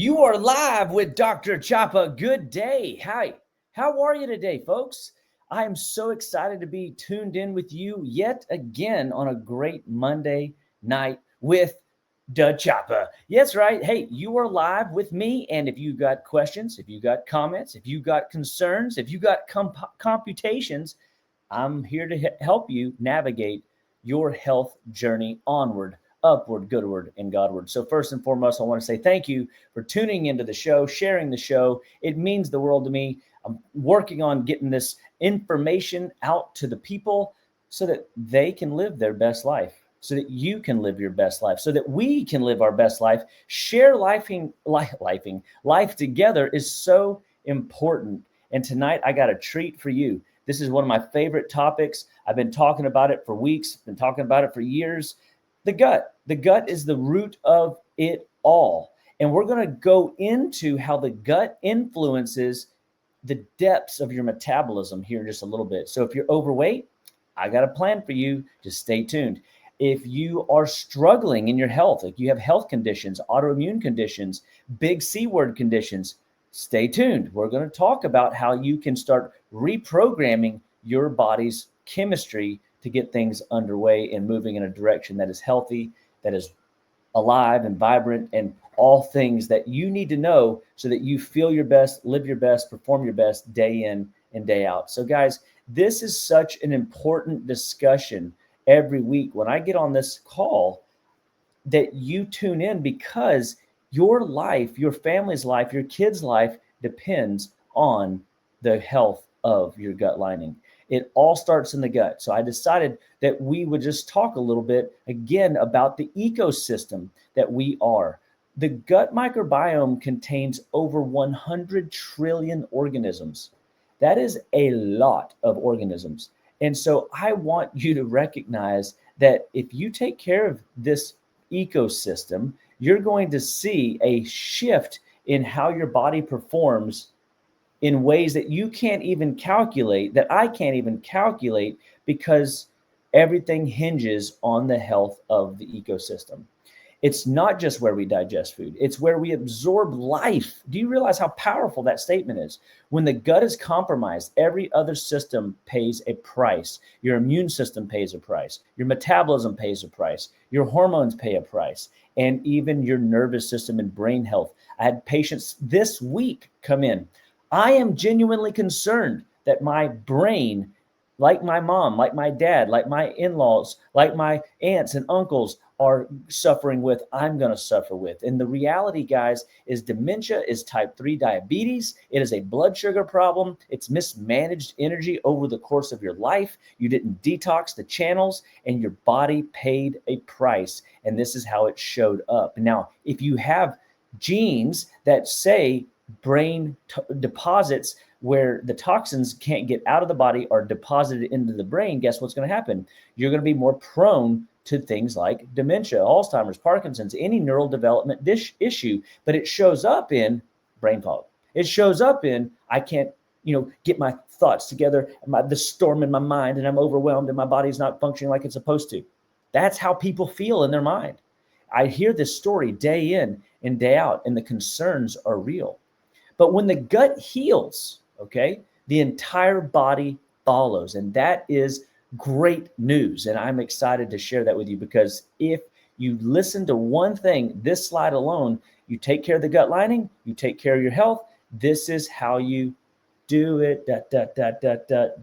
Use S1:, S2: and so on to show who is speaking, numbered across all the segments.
S1: You are live with Dr. Chapa. Good day. Hi. How are you today, folks? I am so excited to be tuned in with you yet again on a great Monday night with the Chapa. Yes, right. Hey, you are live with me. And if you got questions, if you got comments, if you got concerns, if you got computations, I'm here to help you navigate your health journey onward, upward, goodward, and Godward. So first and foremost, I want to say thank you for tuning into the show, sharing the show. It means the world to me. I'm working on getting this information out to the people so that they can live their best life, so that you can live your best life, so that we can live our best life. Share life together is so important. And tonight I got a treat for you. This is one of my favorite topics. I've been talking about it for weeks, been talking about it for years. The gut. The gut is the root of it all. And we're going to go into how the gut influences the depths of your metabolism here in just a little bit. So if you're overweight, I got a plan for you. Just stay tuned. If you are struggling in your health, like you have health conditions, autoimmune conditions, big C word conditions, stay tuned. We're going to talk about how you can start reprogramming your body's chemistry to get things underway and moving in a direction that is healthy, that is alive and vibrant, and all things that you need to know so that you feel your best, live your best, perform your best day in and day out. So guys, this is such an important discussion every week when I get on this call that you tune in, because your life, your family's life, your kids' life depends on the health of your gut lining. It all starts in the gut. So I decided that we would just talk a little bit again about the ecosystem that we are. The gut microbiome contains over 100 trillion organisms. That is a lot of organisms. And so I want you to recognize that if you take care of this ecosystem, you're going to see a shift in how your body performs in ways that you can't even calculate, that I can't even calculate, because everything hinges on the health of the ecosystem. It's not just where we digest food, it's where we absorb life. Do you realize how powerful that statement is? When the gut is compromised, every other system pays a price. Your immune system pays a price. Your metabolism pays a price. Your hormones pay a price. And even your nervous system and brain health. I had patients this week come in. I am genuinely concerned that my brain, like my mom, like my dad, like my in-laws, like my aunts and uncles are suffering with, I'm going to suffer with. And the reality, guys, is dementia is type 3 diabetes. It is a blood sugar problem. It's mismanaged energy over the course of your life. You didn't detox the channels, and your body paid a price. And this is how it showed up. Now, if you have genes that say brain deposits where the toxins can't get out of the body are deposited into the brain, guess what's going to happen? You're going to be more prone to things like dementia, Alzheimer's, Parkinson's, any neural development issue. But it shows up in brain fog. It shows up in, I can't, get my thoughts together, the storm in my mind, and I'm overwhelmed and my body's not functioning like it's supposed to. That's how people feel in their mind. I hear this story day in and day out, and the concerns are real. But when the gut heals, okay, the entire body follows. And that is great news. And I'm excited to share that with you, because if you listen to one thing, this slide alone, you take care of the gut lining, you take care of your health. This is how you do it,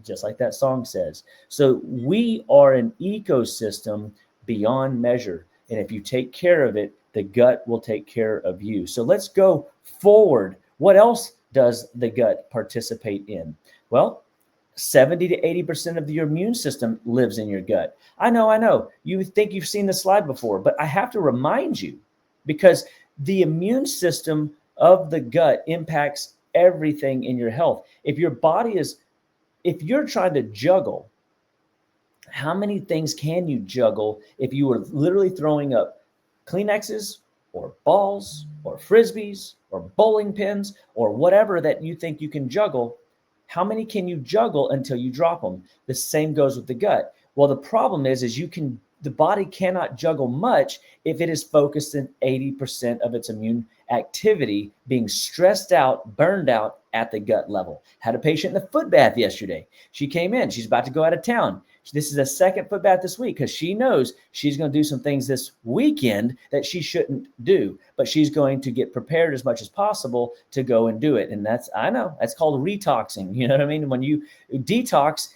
S1: just like that song says. So we are an ecosystem beyond measure. And if you take care of it, the gut will take care of you. So let's go forward. What else does the gut participate in? Well, 70 to 80% of your immune system lives in your gut. I know. You think you've seen this slide before, but I have to remind you, because the immune system of the gut impacts everything in your health. If you're trying to juggle, how many things can you juggle if you were literally throwing up Kleenexes or balls or frisbees or bowling pins or whatever that you think you can juggle? How many can you juggle until you drop them? The same goes with the gut. Well, the problem is you can the body cannot juggle much if it is focused in 80% of its immune activity being stressed out, burned out at the gut level. Had a patient in the foot bath yesterday. She came in, she's about to go out of town. This is a second foot bath this week because she knows she's going to do some things this weekend that she shouldn't do, but she's going to get prepared as much as possible to go and do it. And I know, that's called retoxing. You know what I mean? When you detox,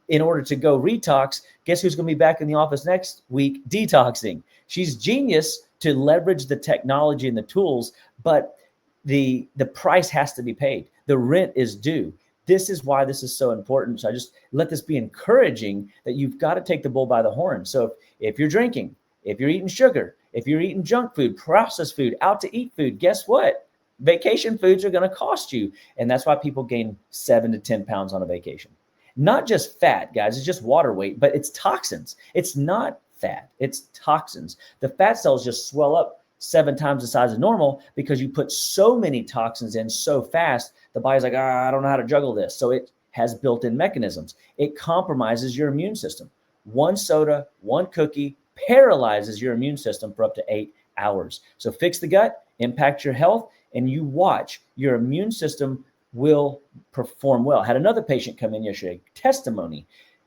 S1: in order to go retox, guess who's going to be back in the office next week? Detoxing. She's genius to leverage the technology and the tools, but the price has to be paid. The rent is due. This is why this is so important. So I just let this be encouraging that you've got to take the bull by the horn. So if you're drinking, if you're eating sugar, if you're eating junk food, processed food, out to eat food, guess what? Vacation foods are going to cost you. And that's why people gain 7 to 10 pounds on a vacation. Not just fat, guys. It's just water weight, but it's toxins. It's not fat. It's toxins. The fat cells just swell up 7 times the size of normal because you put so many toxins in so fast, the body's like, I don't know how to juggle this. So it has built-in mechanisms. It compromises your immune system. One soda, one cookie paralyzes your immune system for up to 8 hours. So fix the gut, impact your health, and you watch your immune system will perform well. Had another patient come in yesterday, testimony,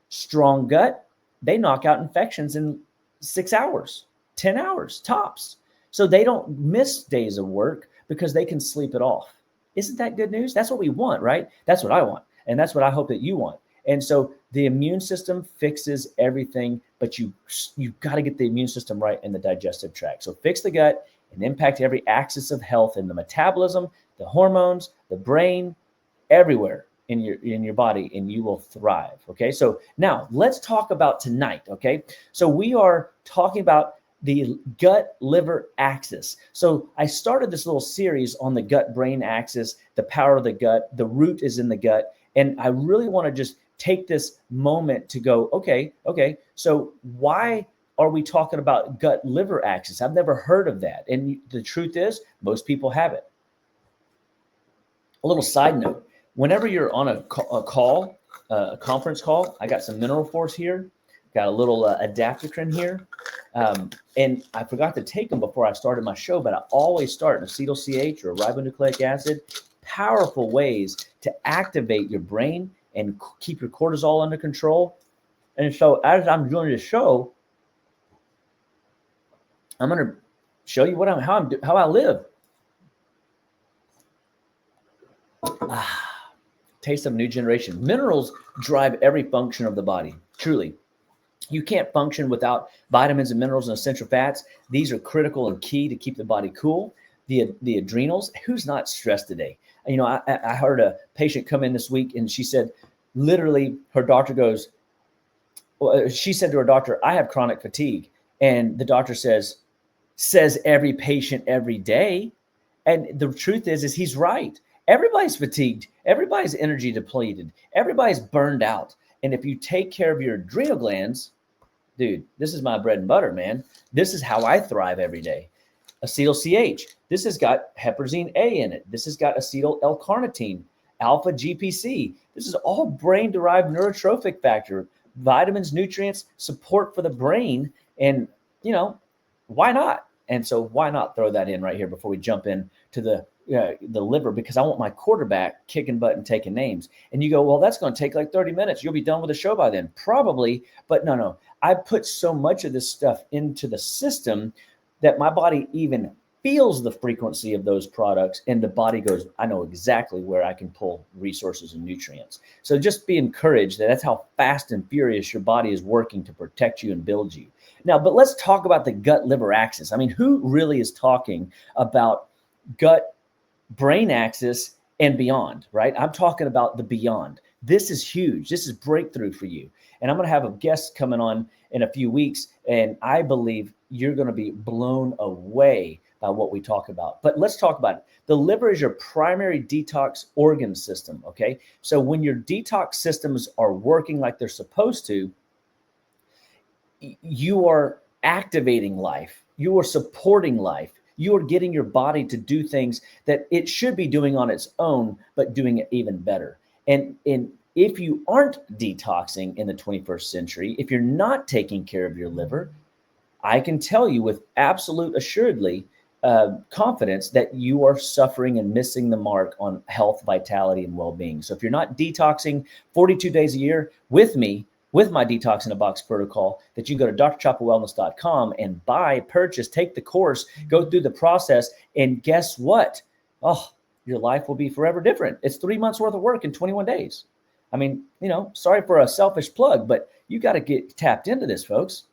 S1: strong gut, they knock out infections in 6 hours, 10 hours tops. So they don't miss days of work because they can sleep it off. Isn't that good news? That's what we want, right? That's what I want. And that's what I hope that you want. And so the immune system fixes everything, but you've got to get the immune system right in the digestive tract. So fix the gut and impact every axis of health in the metabolism, the hormones, the brain, everywhere in your body, and you will thrive. Okay. So now let's talk about tonight. Okay. So we are talking about the gut-liver axis. So I started this little series on the gut-brain axis, the power of the gut, the root is in the gut. And I really want to just take this moment to go, okay, so why are we talking about gut-liver axis? I've never heard of that. And the truth is, most people have it. A little side note, whenever you're on a call, a conference call, I got some Mineral Force here, got a little adaptocrine here. And I forgot to take them before I started my show, but I always start an acetyl-CH or a ribonucleic acid. Powerful ways to activate your brain and keep your cortisol under control. And so as I'm doing this show, I'm going to show you how I live. Taste of new generation. Minerals drive every function of the body, truly. You can't function without vitamins and minerals and essential fats. These are critical and key to keep the body cool. The adrenals, who's not stressed today? You know, I heard a patient come in this week and she said, literally, her doctor goes, she said to her doctor, I have chronic fatigue. And the doctor says every patient every day. And the truth is he's right. Everybody's fatigued. Everybody's energy depleted. Everybody's burned out. And if you take care of your adrenal glands, dude, this is my bread and butter, man. This is how I thrive every day. Acetyl-CH. This has got heparazine A in it. This has got acetyl L-carnitine, alpha GPC. This is all brain-derived neurotrophic factor, vitamins, nutrients, support for the brain. And, you know, why not? And so why not throw that in right here before we jump in to the liver, because I want my quarterback kicking butt and taking names. And you go, well, that's going to take like 30 minutes. You'll be done with the show by then. Probably, but no. I put so much of this stuff into the system that my body even feels the frequency of those products, and the body goes, I know exactly where I can pull resources and nutrients. So just be encouraged that that's how fast and furious your body is working to protect you and build you. Now, but let's talk about the gut-liver axis. I mean, who really is talking about gut-brain axis and beyond, right? I'm talking about the beyond. This is huge. This is breakthrough for you. And I'm going to have a guest coming on in a few weeks, and I believe you're going to be blown away by what we talk about. But let's talk about it. The liver is your primary detox organ system, okay? So when your detox systems are working like they're supposed to, you are activating life. You are supporting life. You are getting your body to do things that it should be doing on its own, but doing it even better. And if you aren't detoxing in the 21st century, if you're not taking care of your liver, I can tell you with absolute assuredly confidence that you are suffering and missing the mark on health, vitality, and well-being. So if you're not detoxing 42 days a year with me, with my Detox in a Box protocol, that you go to drchapawellness.com and purchase, take the course, go through the process, and guess what? Oh, your life will be forever different. It's 3 months worth of work in 21 days. I mean, sorry for a selfish plug, but you got to get tapped into this, folks.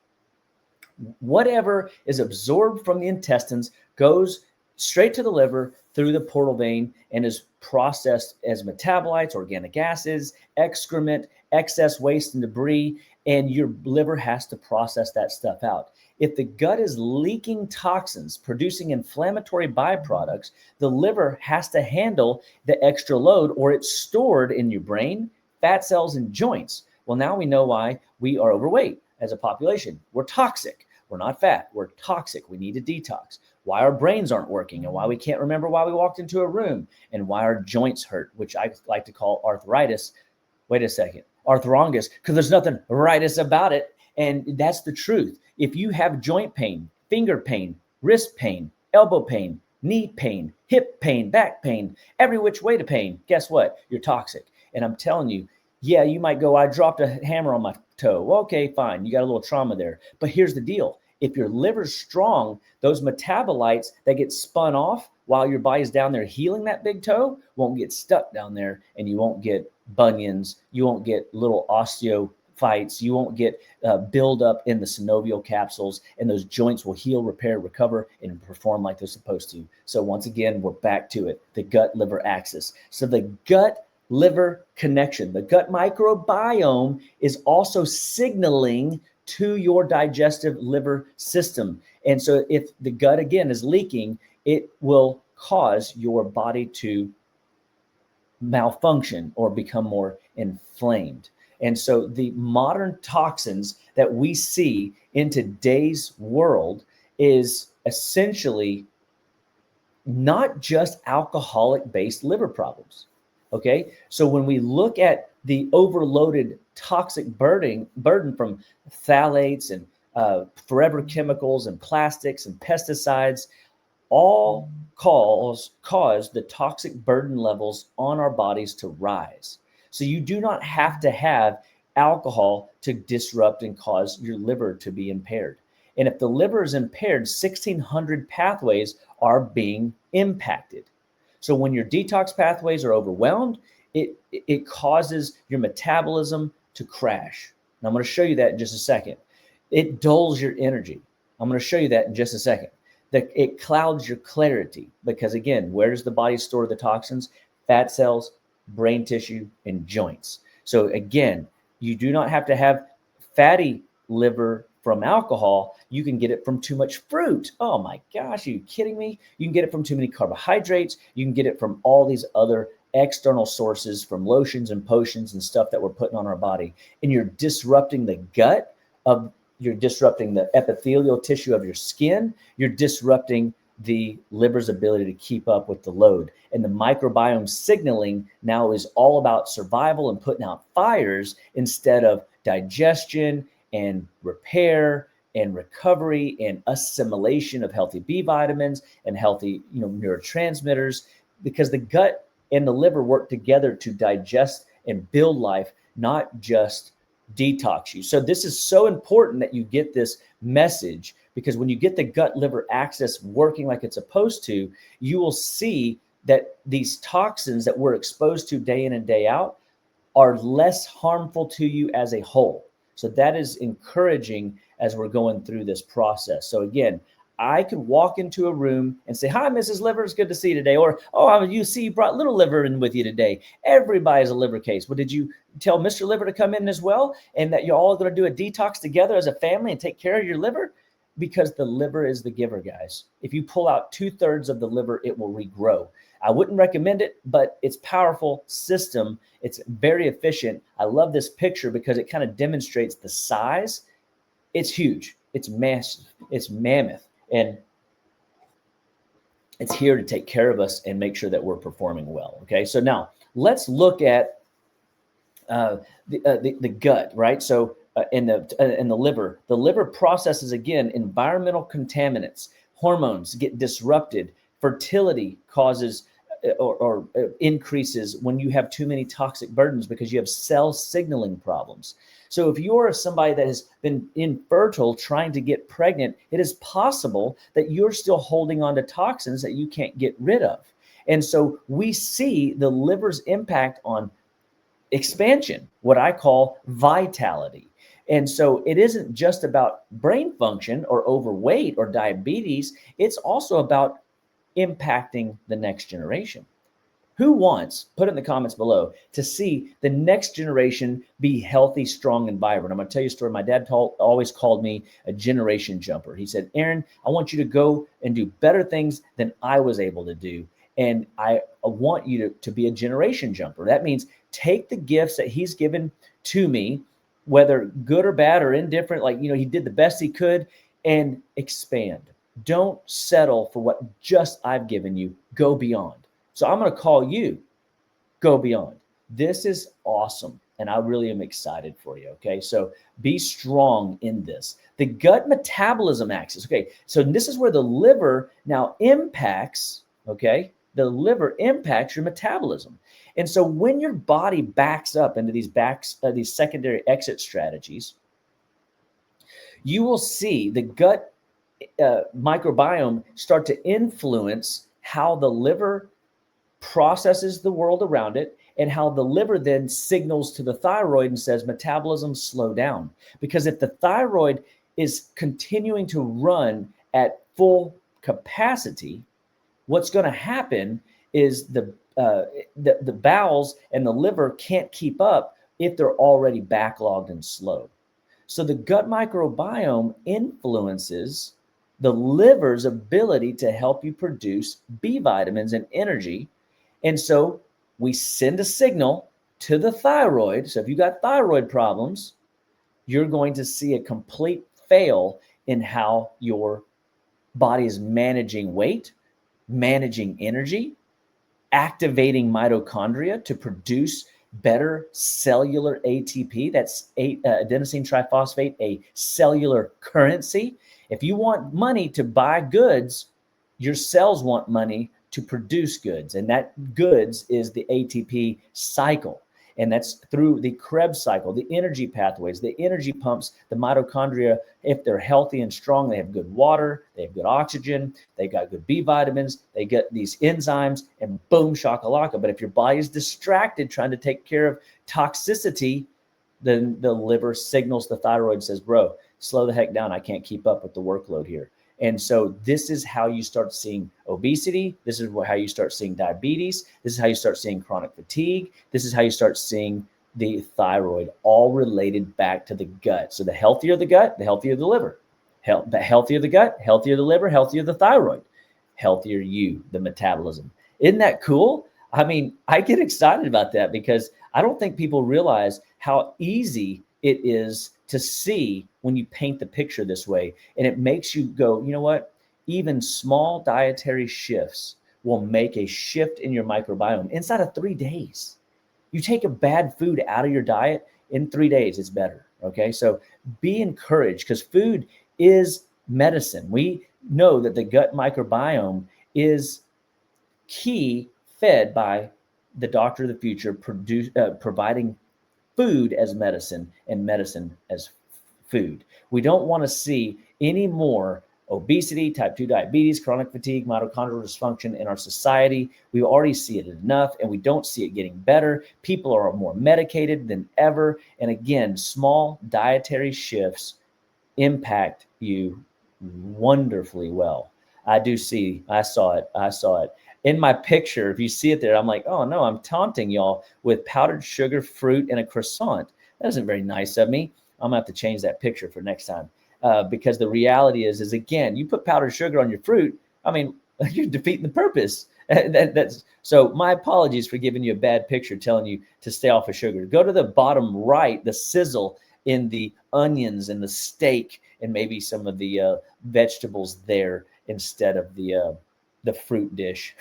S1: Whatever is absorbed from the intestines goes straight to the liver through the portal vein and is processed as metabolites, organic acids, excrement, excess waste and debris, and your liver has to process that stuff out. If the gut is leaking toxins, producing inflammatory byproducts, the liver has to handle the extra load, or it's stored in your brain, fat cells, and joints. Well, now we know why we are overweight as a population. We're toxic. We're not fat. We're toxic. We need to detox. Why our brains aren't working, and why we can't remember why we walked into a room, and why our joints hurt, which I like to call arthritis. Wait a second. Arthrongus, because there's nothing rightus about it. And that's the truth. If you have joint pain, finger pain, wrist pain, elbow pain, knee pain, hip pain, back pain, every which way to pain, guess what? You're toxic. And I'm telling you, yeah, you might go, I dropped a hammer on my toe. Well, okay, fine. You got a little trauma there. But here's the deal. If your liver's strong, those metabolites that get spun off while your body's down there healing that big toe won't get stuck down there, and you won't get bunions. You won't get little osteophytes. You won't get buildup in the synovial capsules, and those joints will heal, repair, recover, and perform like they're supposed to. So once again, we're back to it, the gut-liver axis. So the gut-liver connection, the gut microbiome is also signaling to your digestive liver system. And so if the gut, again, is leaking, it will cause your body to malfunction or become more inflamed. And so the modern toxins that we see in today's world is essentially not just alcoholic-based liver problems. Okay, so when we look at the overloaded toxic burden from phthalates and forever chemicals and plastics and pesticides, all cause the toxic burden levels on our bodies to rise. So you do not have to have alcohol to disrupt and cause your liver to be impaired. And if the liver is impaired, 1,600 pathways are being impacted. So when your detox pathways are overwhelmed, it causes your metabolism to crash. And I'm going to show you that in just a second. It dulls your energy. I'm going to show you that in just a second. It clouds your clarity because, again, where does the body store the toxins? Fat cells, brain tissue, and joints. So again, you do not have to have fatty liver from alcohol. You can get it from too much fruit. Oh my gosh, are you kidding me? You can get it from too many carbohydrates. You can get it from all these other external sources, from lotions and potions and stuff that we're putting on our body. And you're disrupting the gut you're disrupting the epithelial tissue of your skin. You're disrupting the liver's ability to keep up with the load. And the microbiome signaling now is all about survival and putting out fires instead of digestion and repair and recovery and assimilation of healthy B vitamins and healthy, neurotransmitters, because the gut and the liver work together to digest and build life, not just detox you. So this is so important that you get this message, because when you get the gut-liver axis working like it's supposed to, you will see that these toxins that we're exposed to day in and day out are less harmful to you as a whole. So that is encouraging as we're going through this process. So again, I could walk into a room and say, "Hi, Mrs. Liver, it's good to see you today." Or, "Oh, you see, you brought little liver in with you today." Everybody's a liver case. Well, did you tell Mr. Liver to come in as well, and that you're all going to do a detox together as a family and take care of your liver? Because the liver is the giver, guys. If you pull out 2/3 of the liver, it will regrow. I wouldn't recommend it, but it's a powerful system. It's very efficient. I love this picture because it kind of demonstrates the size. It's huge. It's massive. It's mammoth. And it's here to take care of us and make sure that we're performing well. Okay, so now let's look at the gut, right? So in the liver processes again environmental contaminants, hormones get disrupted, fertility causes or increases when you have too many toxic burdens because you have cell signaling problems. So if you're somebody that has been infertile trying to get pregnant, it is possible that you're still holding on to toxins that you can't get rid of. And so we see the liver's impact on expansion, what I call vitality. And so it isn't just about brain function or overweight or diabetes, it's also about impacting the next generation. Who wants, put it in the comments below, to see the next generation be healthy, strong, and vibrant? I'm going to tell you a story. My dad always called me a generation jumper. He said, Aaron, I want you to go and do better things than I was able to do. And I want you to be a generation jumper. That means take the gifts that he's given to me, whether good or bad or indifferent, like, he did the best he could, and expand. Don't settle for what just I've given you. Go beyond. So I'm going to call you, go beyond. This is awesome. And I really am excited for you. Okay. So be strong in this. The gut metabolism axis. Okay. So this is where the liver now impacts, okay, the liver impacts your metabolism. And so when your body backs up into these secondary exit strategies, you will see the gut microbiome start to influence how the liver processes the world around it, and how the liver then signals to the thyroid and says, metabolism, slow down. Because if the thyroid is continuing to run at full capacity, what's going to happen is the bowels and the liver can't keep up if they're already backlogged and slow. So the gut microbiome influences the liver's ability to help you produce B vitamins and energy. And so we send a signal to the thyroid. So if you got thyroid problems, you're going to see a complete fail in how your body is managing weight, managing energy, activating mitochondria to produce better cellular ATP. That's adenosine triphosphate, a cellular currency. If you want money to buy goods, your cells want money to produce goods. And that goods is the ATP cycle. And that's through the Krebs cycle, the energy pathways, the energy pumps, the mitochondria. If they're healthy and strong, they have good water, they have good oxygen, they've got good B vitamins, they get these enzymes, and boom, shakalaka. But if your body is distracted trying to take care of toxicity, then the liver signals the thyroid, says, bro, slow the heck down. I can't keep up with the workload here. And so this is how you start seeing obesity. This is how you start seeing diabetes. This is how you start seeing chronic fatigue. This is how you start seeing the thyroid, all related back to the gut. So the healthier the gut, the healthier the liver. The healthier the gut, healthier the liver, healthier the thyroid, healthier you, the metabolism. Isn't that cool? I mean, I get excited about that because I don't think people realize how easy it is to see when you paint the picture this way. And it makes you go, you know what? Even small dietary shifts will make a shift in your microbiome inside of 3 days. You take a bad food out of your diet, in 3 days, it's better. Okay. So be encouraged, because food is medicine. We know that the gut microbiome is key, fed by the doctor of the future, providing food as medicine and medicine as food. We don't want to see any more obesity, type 2 diabetes, chronic fatigue, mitochondrial dysfunction in our society. We already see it enough, and we don't see it getting better. People are more medicated than ever. And again, small dietary shifts impact you wonderfully well. I saw it. In my picture, if you see it there, I'm like, oh no, I'm taunting y'all with powdered sugar, fruit, and a croissant. That isn't very nice of me. I'm gonna have to change that picture for next time. Because the reality is again, you put powdered sugar on your fruit, I mean, you're defeating the purpose. So my apologies for giving you a bad picture, telling you to stay off of sugar. Go to the bottom right, the sizzle in the onions and the steak and maybe some of the vegetables there instead of the fruit dish.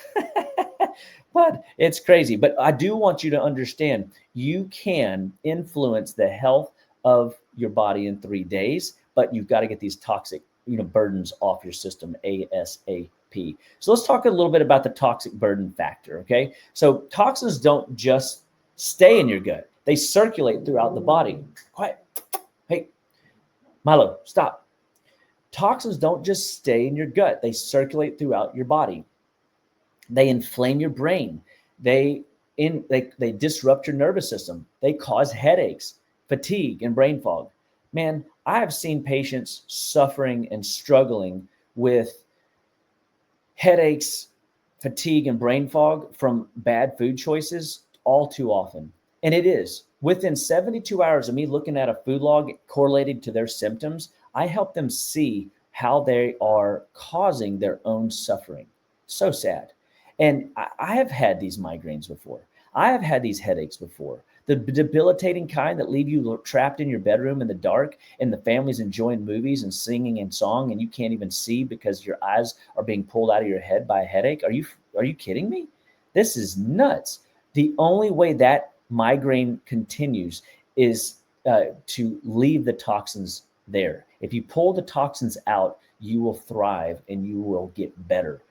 S1: But it's crazy. But I do want you to understand you can influence the health of your body in 3 days, but you've got to get these toxic, burdens off your system ASAP. So let's talk a little bit about the toxic burden factor. Okay. So toxins don't just stay in your gut. They circulate throughout the body. Quiet. Hey, Milo, stop. Toxins don't just stay in your gut. They circulate throughout your body. They inflame your brain. They disrupt your nervous system. They cause headaches, fatigue, and brain fog. Man, I have seen patients suffering and struggling with headaches, fatigue, and brain fog from bad food choices all too often. And it is within 72 hours of me looking at a food log correlated to their symptoms, I help them see how they are causing their own suffering. So sad. And I have had these migraines before. I have had these headaches before. The debilitating kind that leave you trapped in your bedroom in the dark and the family's enjoying movies and singing and song and you can't even see because your eyes are being pulled out of your head by a headache. Are you kidding me? This is nuts. The only way that migraine continues is to leave the toxins there. If you pull the toxins out, you will thrive and you will get better.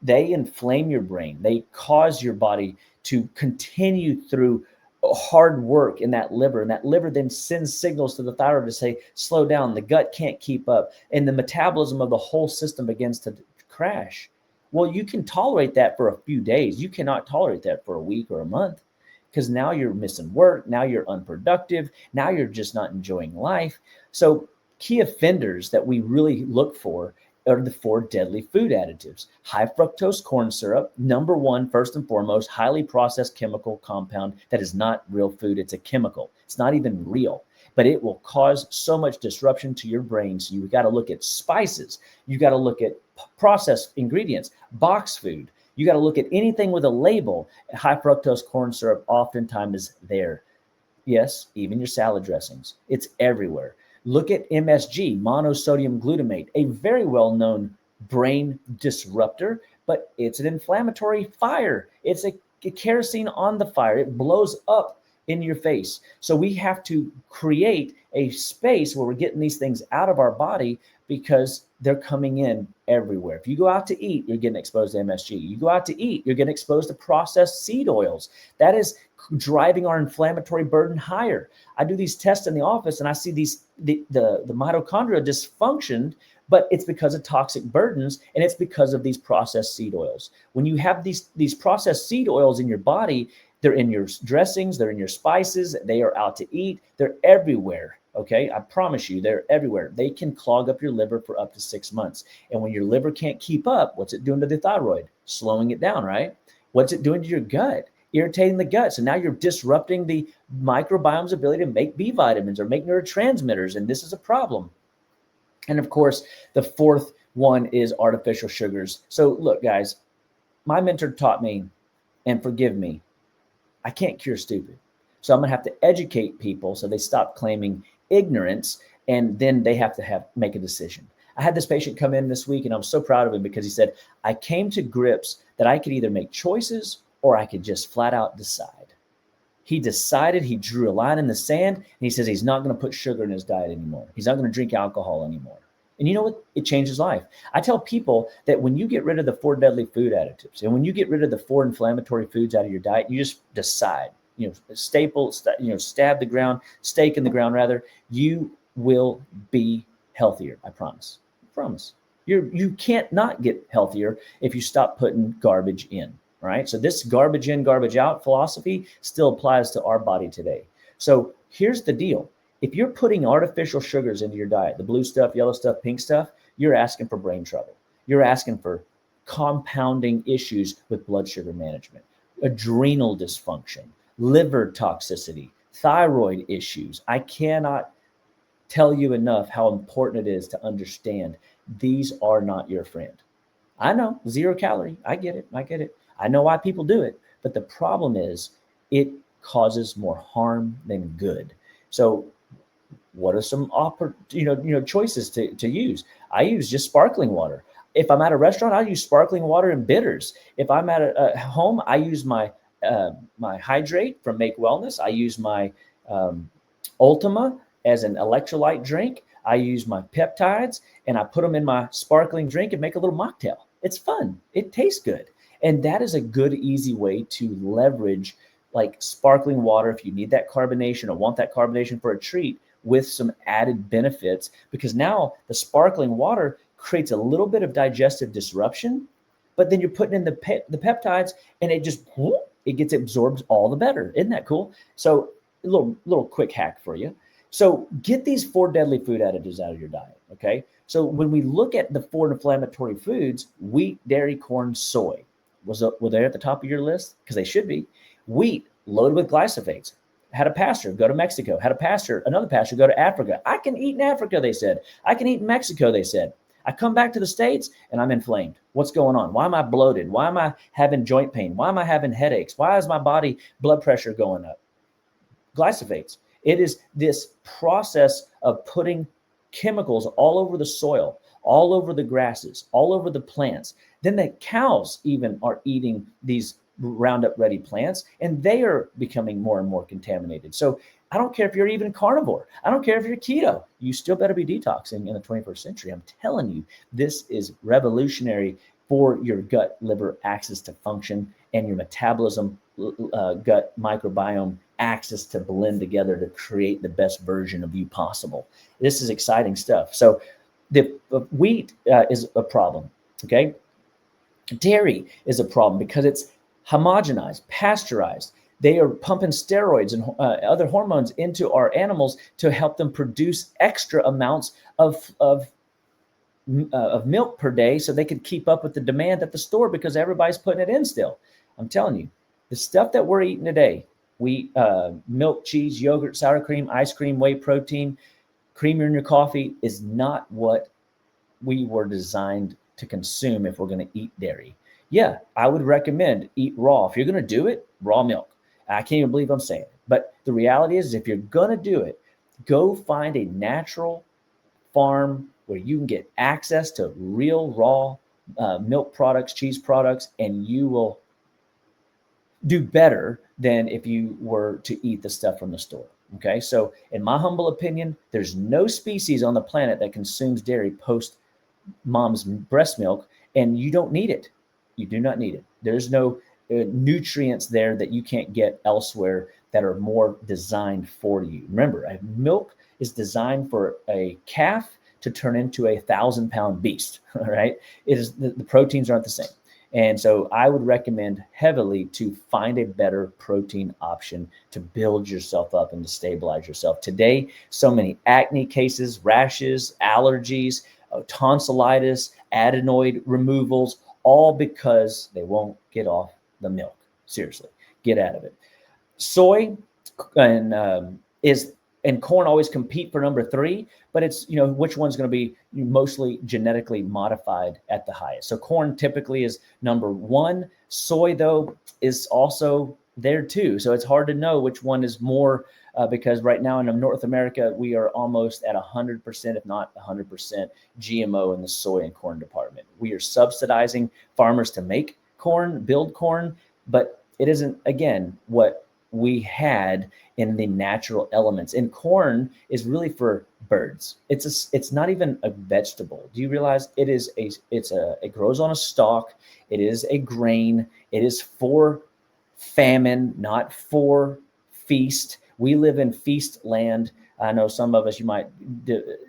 S1: They inflame your brain. They cause your body to continue through hard work in that liver. And that liver then sends signals to the thyroid to say, slow down. The gut can't keep up. And the metabolism of the whole system begins to crash. Well, you can tolerate that for a few days. You cannot tolerate that for a week or a month because now you're missing work. Now you're unproductive. Now you're just not enjoying life. So key offenders that we really look for are the 4 deadly food additives. High fructose corn syrup, number one, first and foremost, highly processed chemical compound that is not real food. It's a chemical. It's not even real, but it will cause so much disruption to your brain. So you got to look at spices. You got to look at processed ingredients, box food. You got to look at anything with a label. High fructose corn syrup oftentimes is there. Yes, even your salad dressings. It's everywhere. Look at MSG, monosodium glutamate, a very well-known brain disruptor, but it's an inflammatory fire. It's a kerosene on the fire. It blows up in your face. So we have to create a space where we're getting these things out of our body because they're coming in everywhere. If you go out to eat, you're getting exposed to MSG. You go out to eat, you're getting exposed to processed seed oils. That is driving our inflammatory burden higher. I do these tests in the office and I see the mitochondria dysfunctioned, but it's because of toxic burdens and it's because of these processed seed oils. When you have these processed seed oils in your body, they're in your dressings, they're in your spices, they are out to eat, they're everywhere. Okay, I promise you, they're everywhere. They can clog up your liver for up to 6 months. And when your liver can't keep up, what's it doing to the thyroid? Slowing it down, right? What's it doing to your gut? Irritating the gut. So now you're disrupting the microbiome's ability to make B vitamins or make neurotransmitters. And this is a problem. And of course, the fourth one is artificial sugars. So look, guys, my mentor taught me, and forgive me, I can't cure stupid. So I'm going to have to educate people so they stop claiming ignorance, and then they have to make a decision. I had this patient come in this week, and I'm so proud of him because he said, I came to grips that I could either make choices or I could just flat out decide. He decided, he drew a line in the sand, and he says he's not going to put sugar in his diet anymore. He's not going to drink alcohol anymore. And you know what? It changed his life. I tell people that when you get rid of the 4 deadly food additives and when you get rid of the 4 inflammatory foods out of your diet, you just decide, stab the ground, stake in the ground rather, you will be healthier. I promise. I promise. You can't not get healthier if you stop putting garbage in. Right? So this garbage in, garbage out philosophy still applies to our body today. So here's the deal. If you're putting artificial sugars into your diet, the blue stuff, yellow stuff, pink stuff, you're asking for brain trouble. You're asking for compounding issues with blood sugar management, adrenal dysfunction, liver toxicity, thyroid issues. I cannot tell you enough how important it is to understand these are not your friend. I know, 0 calorie. I get it. I know why people do it, but the problem is it causes more harm than good. So what are some choices to use? I use just sparkling water. If I'm at a restaurant, I use sparkling water and bitters. If I'm at a home, I use my Hydrate from Make Wellness. I use my um, Ultima as an electrolyte drink. I use my peptides and I put them in my sparkling drink and make a little mocktail. It's fun. It tastes good. And that is a good, easy way to leverage like sparkling water if you need that carbonation or want that carbonation for a treat with some added benefits, because now the sparkling water creates a little bit of digestive disruption, but then you're putting in the peptides and it just it gets absorbed all the better. Isn't that cool? So a little quick hack for you. So get these 4 deadly food additives out of your diet. Okay. So when we look at the 4 inflammatory foods, wheat, dairy, corn, soy, were they at the top of your list? Because they should be. Wheat loaded with glyphosates. Had a pastor go to Mexico. Had another pastor go to Africa. I can eat in Africa, they said. I can eat in Mexico, they said. I come back to the States and I'm inflamed. What's going on? Why am I bloated? Why am I having joint pain? Why am I having headaches? Why is my body blood pressure going up? Glyphosates. It is this process of putting chemicals all over the soil, all over the grasses, all over the plants. Then the cows even are eating these Roundup ready plants, and they are becoming more and more contaminated. So I don't care if you're even carnivore. I don't care if you're keto. You still better be detoxing in the 21st century. I'm telling you, this is revolutionary for your gut-liver axis to function and your metabolism, gut microbiome axis to blend together to create the best version of you possible. This is exciting stuff. So the wheat is a problem, okay? Dairy is a problem because it's homogenized, pasteurized. They are pumping steroids and other hormones into our animals to help them produce extra amounts of milk per day so they could keep up with the demand at the store because everybody's putting it in still. I'm telling you, the stuff that we're eating today, milk, cheese, yogurt, sour cream, ice cream, whey protein, creamer in your coffee is not what we were designed to consume if we're going to eat dairy. Yeah, I would recommend eat raw. If you're going to do it, raw milk. I can't even believe I'm saying it. But the reality is, if you're going to do it, go find a natural farm where you can get access to real raw milk products, cheese products, and you will do better than if you were to eat the stuff from the store. Okay, so in my humble opinion, there's no species on the planet that consumes dairy post mom's breast milk, and you don't need it. You do not need it. There's no nutrients there that you can't get elsewhere that are more designed for you. Remember, milk is designed for a calf to turn into a 1,000-pound beast. All right, it is the proteins aren't the same, and so I would recommend heavily to find a better protein option to build yourself up and to stabilize yourself. Today, so many acne cases, rashes, allergies, tonsillitis, adenoid removals, all because they won't get off the milk. Seriously, get out of it. Soy and corn always compete for number 3, but it's, which one's going to be mostly genetically modified at the highest. So corn typically is number 1. Soy, though, is also there too. So it's hard to know which one is more because right now in North America, we are almost at 100%, if not 100% GMO in the soy and corn department. We are subsidizing farmers to make corn, build corn, but it isn't, again, what we had in the natural elements. And corn is really for birds. It's not even a vegetable. Do you realize it grows on a stalk. It is a grain. It is for famine, not for feast. We live in feast land. I know some of us, you might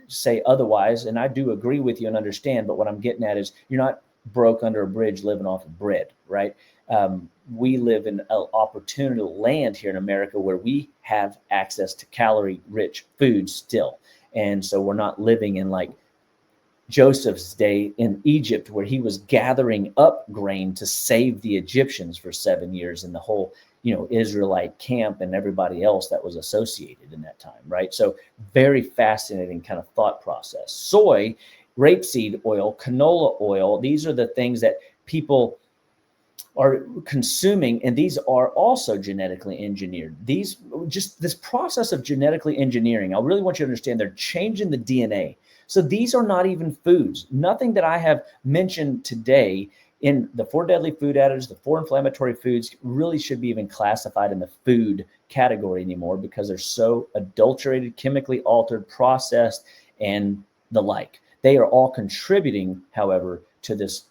S1: say otherwise, and I do agree with you and understand, but what I'm getting at is you're not broke under a bridge living off of bread, right? We live in an opportunity land here in America where we have access to calorie-rich foods still. And so we're not living in like Joseph's day in Egypt, where he was gathering up grain to save the Egyptians for 7 years and the whole, Israelite camp and everybody else that was associated in that time, right? So very fascinating kind of thought process. Soy, rapeseed oil, canola oil, these are the things that people are consuming, and these are also genetically engineered. This process of genetically engineering, I really want you to understand, they're changing the DNA. So these are not even foods. Nothing that I have mentioned today in the 4 deadly food additives, the 4 inflammatory foods really should be even classified in the food category anymore because they're so adulterated, chemically altered, processed, and the like. They are all contributing, however, to this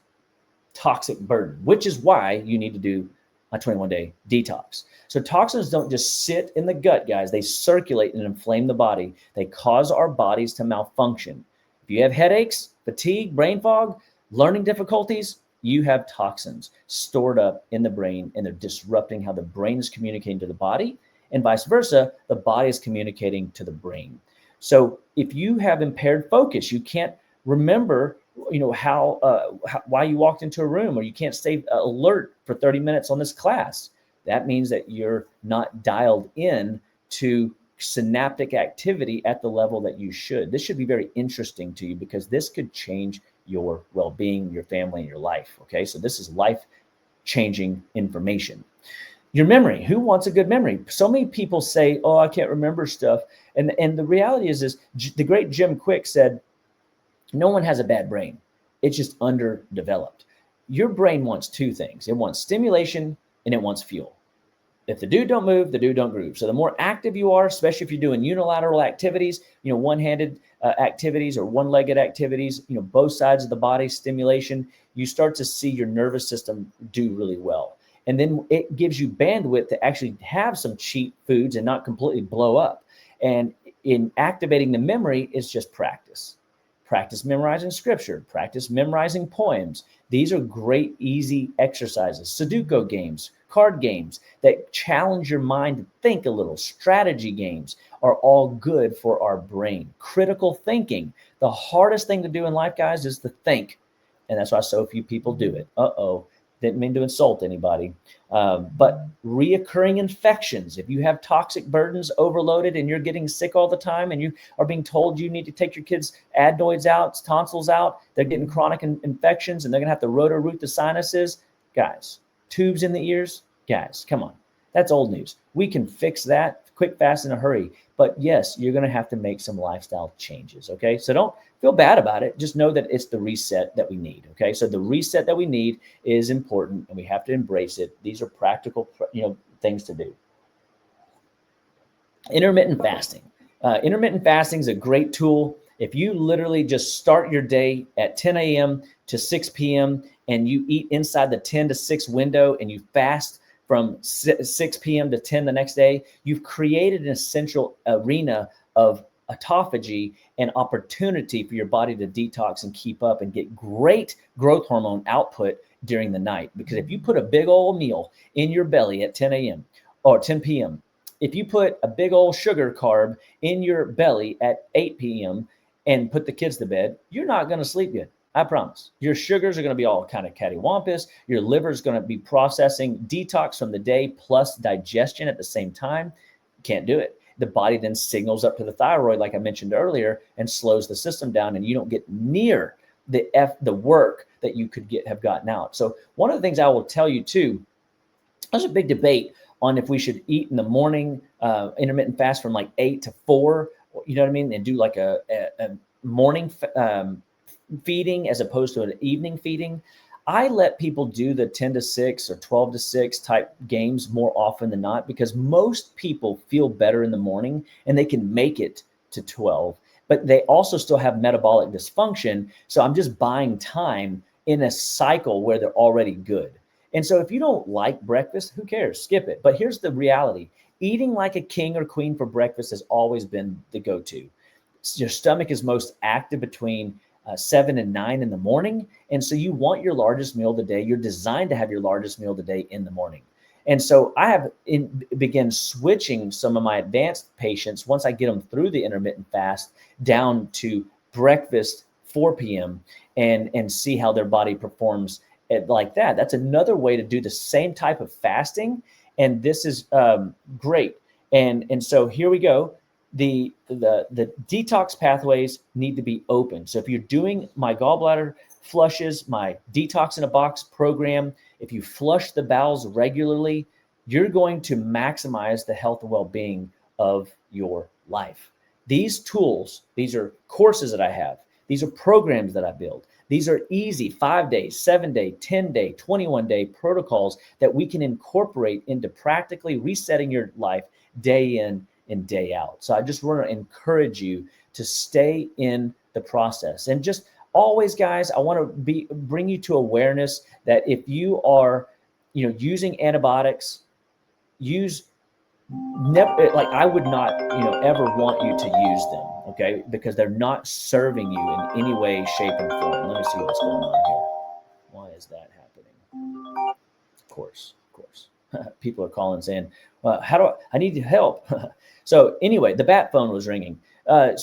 S1: toxic burden, which is why you need to do a 21-day detox. So toxins don't just sit in the gut, guys. They circulate and inflame the body. They cause our bodies to malfunction. If you have headaches, fatigue, brain fog, learning difficulties, you have toxins stored up in the brain, and they're disrupting how the brain is communicating to the body, and vice versa, the body is communicating to the brain. So if you have impaired focus, you can't remember why you walked into a room, or you can't stay alert for 30 minutes on this class. That means that you're not dialed in to synaptic activity at the level that you should. This should be very interesting to you because this could change your well-being, your family, and your life. Okay, so this is life-changing information. Your memory. Who wants a good memory? So many people say, "Oh, I can't remember stuff," and the reality is the great Jim Quick said, "No one has a bad brain. It's just underdeveloped." Your brain wants 2 things. It wants stimulation and it wants fuel. If the dude don't move, the dude don't groove. So the more active you are, especially if you're doing unilateral activities, one-handed activities or one-legged activities, both sides of the body stimulation, you start to see your nervous system do really well. And then it gives you bandwidth to actually have some cheap foods and not completely blow up. And in activating the memory is just practice. Practice memorizing scripture, practice memorizing poems. These are great, easy exercises. Sudoku games, card games that challenge your mind to think a little. Strategy games are all good for our brain. Critical thinking. The hardest thing to do in life, guys, is to think. And that's why so few people do it. Didn't mean to insult anybody. But reoccurring infections, if you have toxic burdens overloaded and you're getting sick all the time and you are being told you need to take your kids' adenoids out, tonsils out, they're getting chronic infections and they're going to have to roto-root the sinuses. Guys, tubes in the ears, guys, come on. That's old news. We can fix that quick, fast, in a hurry. But yes, you're going to have to make some lifestyle changes, okay? So don't feel bad about it. Just know that it's the reset that we need, okay? So the reset that we need is important, and we have to embrace it. These are practical, things to do. Intermittent fasting. Intermittent fasting is a great tool. If you literally just start your day at 10 a.m. to 6 p.m. and you eat inside the 10 to 6 window and you fast from 6 p.m. to 10 the next day, you've created an essential arena of autophagy and opportunity for your body to detox and keep up and get great growth hormone output during the night. Because if you put a big old meal in your belly at 10 a.m. or 10 p.m., if you put a big old sugar carb in your belly at 8 p.m. and put the kids to bed, you're not going to sleep good. I promise. Your sugars are going to be all kind of cattywampus. Your liver is going to be processing detox from the day plus digestion at the same time. Can't do it. The body then signals up to the thyroid, like I mentioned earlier, and slows the system down, and you don't get near the work that you could have gotten out. So one of the things I will tell you too, there's a big debate on if we should eat in the morning, intermittent fast from like 8 to 4, you know what I mean, and do like a morning feeding as opposed to an evening feeding. I let people do the 10 to 6 or 12 to 6 type games more often than not, because most people feel better in the morning and they can make it to 12, but they also still have metabolic dysfunction. So I'm just buying time in a cycle where they're already good. And so if you don't like breakfast, who cares? Skip it. But here's the reality. Eating like a king or queen for breakfast has always been the go-to. Your stomach is most active between 7 and 9 in the morning. And so you want your largest meal of the day. You're designed to have your largest meal of the day in the morning. And so I have begun switching some of my advanced patients, once I get them through the intermittent fast, down to breakfast 4 p.m. and see how their body performs like that. That's another way to do the same type of fasting. And this is great. And so here we go. The detox pathways need to be open. So if you're doing my gallbladder flushes, my detox in a box program, if you flush the bowels regularly, you're going to maximize the health and well-being of your life. These tools, these are courses that I have. These are programs that I build. These are easy 5-day, 7-day, 10-day, 21-day protocols that we can incorporate into practically resetting your life day in and day out. So I just want to encourage you to stay in the process. And just always, guys, I want to bring you to awareness that if you are, using antibiotics, I would not, ever want you to use them, okay? Because they're not serving you in any way, shape, and form. Let me see what's going on here. Why is that happening? Of course. People are calling saying, well, I need help. So anyway, the bat phone was ringing. I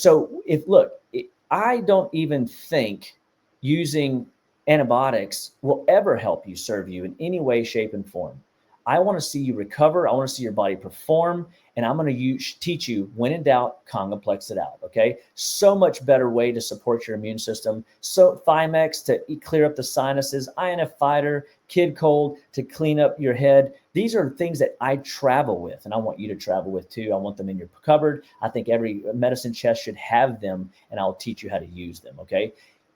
S1: don't even think using antibiotics will ever help you, serve you in any way, shape, and form. I want to see you recover. I want to see your body perform. And I'm going to teach you, when in doubt, Congaplex it out. Okay. So much better way to support your immune system. So Thymex to clear up the sinuses, INF Fighter, Kid Cold to clean up your head. These are things that I travel with, and I want you to travel with too. I want them in your cupboard. I think every medicine chest should have them, and I'll teach you how to use them. Okay.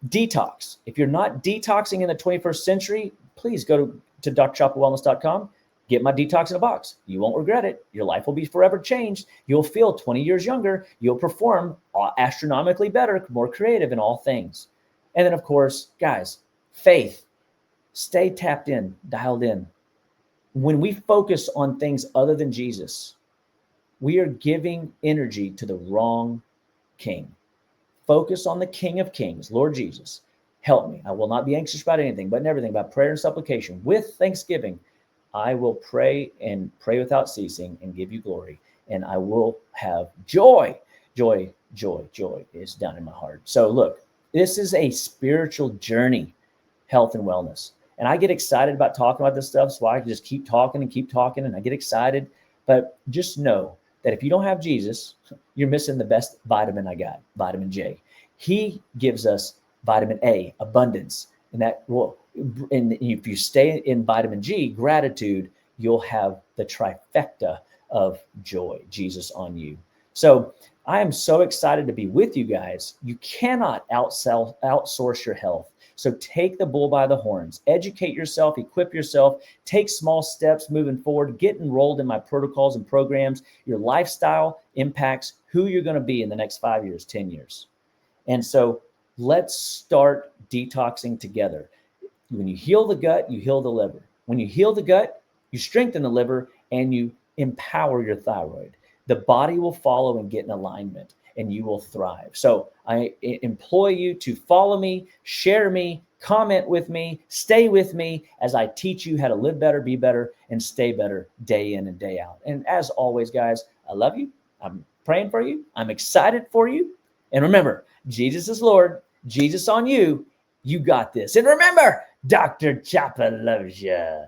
S1: Detox. If you're not detoxing in the 21st century, please go to drchapawellness.com. Get my detox in a box. You won't regret it. Your life will be forever changed. You'll feel 20 years younger. You'll perform astronomically better, more creative in all things. And then, of course, guys, faith. Stay tapped in, dialed in. When we focus on things other than Jesus, we are giving energy to the wrong king. Focus on the King of Kings, Lord Jesus. Help me. I will not be anxious about anything, but in everything, by prayer and supplication, with thanksgiving, I will pray and pray without ceasing and give you glory. And I will have joy. Joy is down in my heart. So look, this is a spiritual journey, health and wellness. And I get excited about talking about this stuff. So I can just keep talking and I get excited. But just know that if you don't have Jesus, you're missing the best vitamin I got, vitamin J. He gives us vitamin A, abundance. And if you stay in vitamin G, gratitude, you'll have the trifecta of joy, Jesus on you. So I am so excited to be with you guys. You cannot outsource your health. So take the bull by the horns, educate yourself, equip yourself, take small steps moving forward, get enrolled in my protocols and programs. Your lifestyle impacts who you're going to be in the next 5 years, 10 years. And so let's start detoxing together. When you heal the gut, you heal the liver. When you heal the gut, you strengthen the liver and you empower your thyroid. The body will follow and get in alignment and you will thrive. So I implore you to follow me, share me, comment with me, stay with me as I teach you how to live better, be better, and stay better day in and day out. And as always, guys, I love you. I'm praying for you. I'm excited for you. And remember, Jesus is Lord. Jesus on you. You got this. And remember, Dr. Chapa loves you.